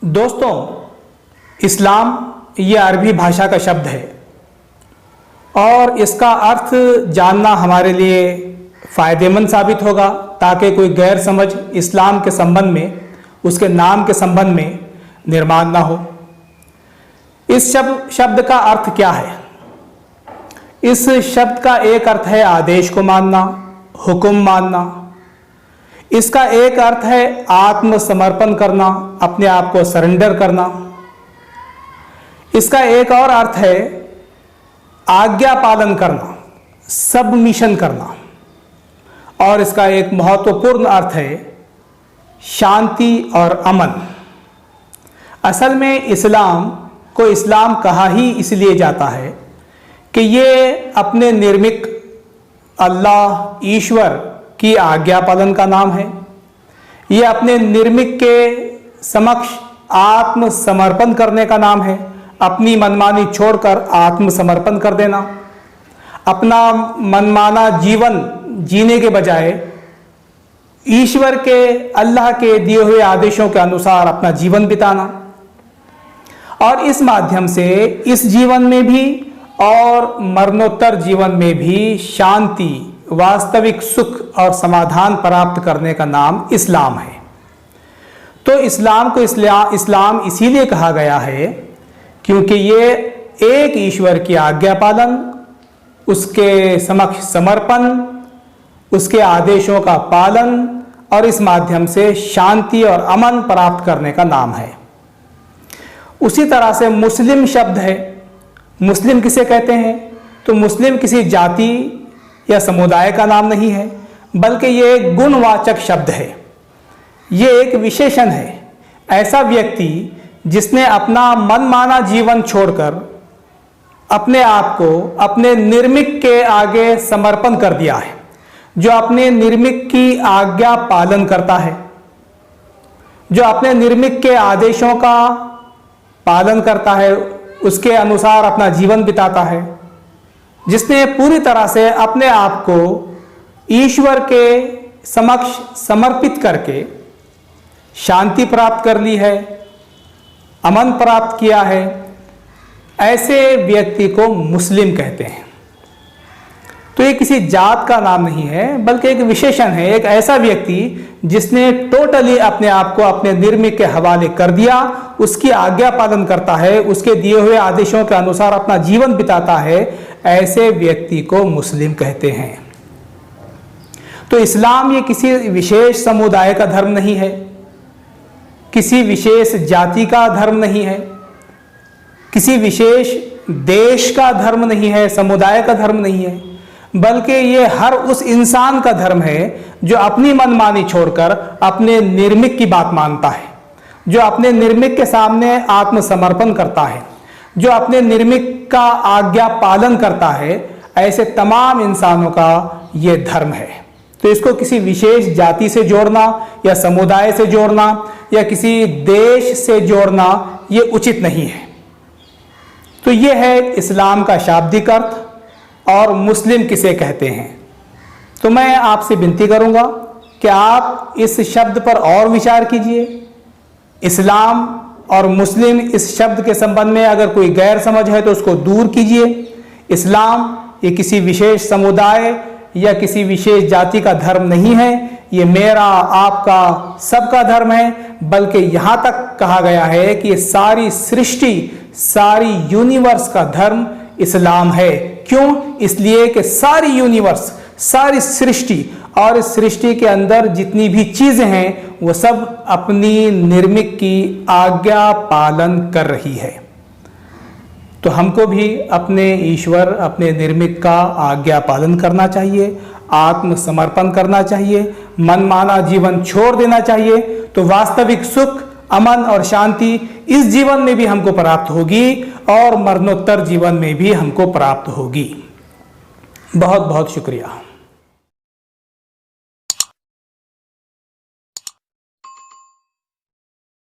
दोस्तों, इस्लाम ये अरबी भाषा का शब्द है और इसका अर्थ जानना हमारे लिए फ़ायदेमंद साबित होगा ताकि कोई गैर समझ इस्लाम के संबंध में, उसके नाम के संबंध में निर्माण ना हो। इस शब्द का अर्थ क्या है? इस शब्द का एक अर्थ है आदेश को मानना, हुक्म मानना। इसका एक अर्थ है आत्मसमर्पण करना, अपने आप को सरेंडर करना। इसका एक और अर्थ है आज्ञा पालन करना, सबमिशन करना। और इसका एक महत्वपूर्ण अर्थ है शांति और अमन। असल में इस्लाम को इस्लाम कहा ही इसलिए जाता है कि ये अपने निर्मिक अल्लाह ईश्वर की आज्ञा पालन का नाम है। ये अपने निर्मिक के समक्ष आत्मसमर्पण करने का नाम है। अपनी मनमानी छोड़कर आत्मसमर्पण कर देना, अपना मनमाना जीवन जीने के बजाय ईश्वर के, अल्लाह के दिए हुए आदेशों के अनुसार अपना जीवन बिताना और इस माध्यम से इस जीवन में भी और मरणोत्तर जीवन में भी शांति, वास्तविक सुख और समाधान प्राप्त करने का नाम इस्लाम है। तो इस्लाम को इस्लाम इसीलिए कहा गया है क्योंकि ये एक ईश्वर की आज्ञा पालन, उसके समक्ष समर्पण, उसके आदेशों का पालन और इस माध्यम से शांति और अमन प्राप्त करने का नाम है। उसी तरह से मुस्लिम शब्द है। मुस्लिम किसे कहते हैं? तो मुस्लिम किसी जाति या समुदाय का नाम नहीं है, बल्कि ये एक गुणवाचक शब्द है। ये एक विशेषण है। ऐसा व्यक्ति जिसने अपना मनमाना जीवन छोड़कर अपने आप को अपने निर्मिक के आगे समर्पण कर दिया है, जो अपने निर्मिक की आज्ञा पालन करता है, जो अपने निर्मिक के आदेशों का पालन करता है, उसके अनुसार अपना जीवन बिताता है, जिसने पूरी तरह से अपने आप को ईश्वर के समक्ष समर्पित करके शांति प्राप्त कर ली है, अमन प्राप्त किया है, ऐसे व्यक्ति को मुस्लिम कहते हैं। तो ये किसी जात का नाम नहीं है, बल्कि एक विशेषण है। एक ऐसा व्यक्ति जिसने टोटली अपने आप को अपने निर्मिक के हवाले कर दिया, उसकी आज्ञा पालन करता है, उसके दिए हुए आदेशों के अनुसार अपना जीवन बिताता है, ऐसे व्यक्ति को मुस्लिम कहते हैं। तो इस्लाम ये किसी विशेष समुदाय का धर्म नहीं है, किसी विशेष जाति का धर्म नहीं है, किसी विशेष देश का धर्म नहीं है, समुदाय का धर्म नहीं है, बल्कि ये हर उस इंसान का धर्म है जो अपनी मनमानी छोड़कर अपने निर्मिक की बात मानता है, जो अपने निर्मिक के सामने आत्मसमर्पण करता है, जो अपने निर्मिक का आज्ञा पालन करता है। ऐसे तमाम इंसानों का ये धर्म है। तो इसको किसी विशेष जाति से जोड़ना या समुदाय से जोड़ना या किसी देश से जोड़ना ये उचित नहीं है। तो ये है इस्लाम का शाब्दिक अर्थ और मुस्लिम किसे कहते हैं। तो मैं आपसे विनती करूंगा कि आप इस शब्द पर और विचार कीजिए। इस्लाम और मुस्लिम इस शब्द के संबंध में अगर कोई गैर समझ है तो उसको दूर कीजिए। इस्लाम ये किसी विशेष समुदाय या किसी विशेष जाति का धर्म नहीं है, ये मेरा, आपका, सबका धर्म है। बल्कि यहाँ तक कहा गया है कि ये सारी सृष्टि, सारी यूनिवर्स का धर्म इस्लाम है। क्यों? इसलिए कि सारी यूनिवर्स, सारी सृष्टि और इस सृष्टि के अंदर जितनी भी चीजें हैं वो सब अपनी निर्मिक की आज्ञा पालन कर रही है। तो हमको भी अपने ईश्वर, अपने निर्मिक का आज्ञा पालन करना चाहिए, आत्मसमर्पण करना चाहिए, मनमाना जीवन छोड़ देना चाहिए। तो वास्तविक सुख, अमन और शांति इस जीवन में भी हमको प्राप्त होगी और मरणोत्तर जीवन में भी हमको प्राप्त होगी। बहुत बहुत शुक्रिया।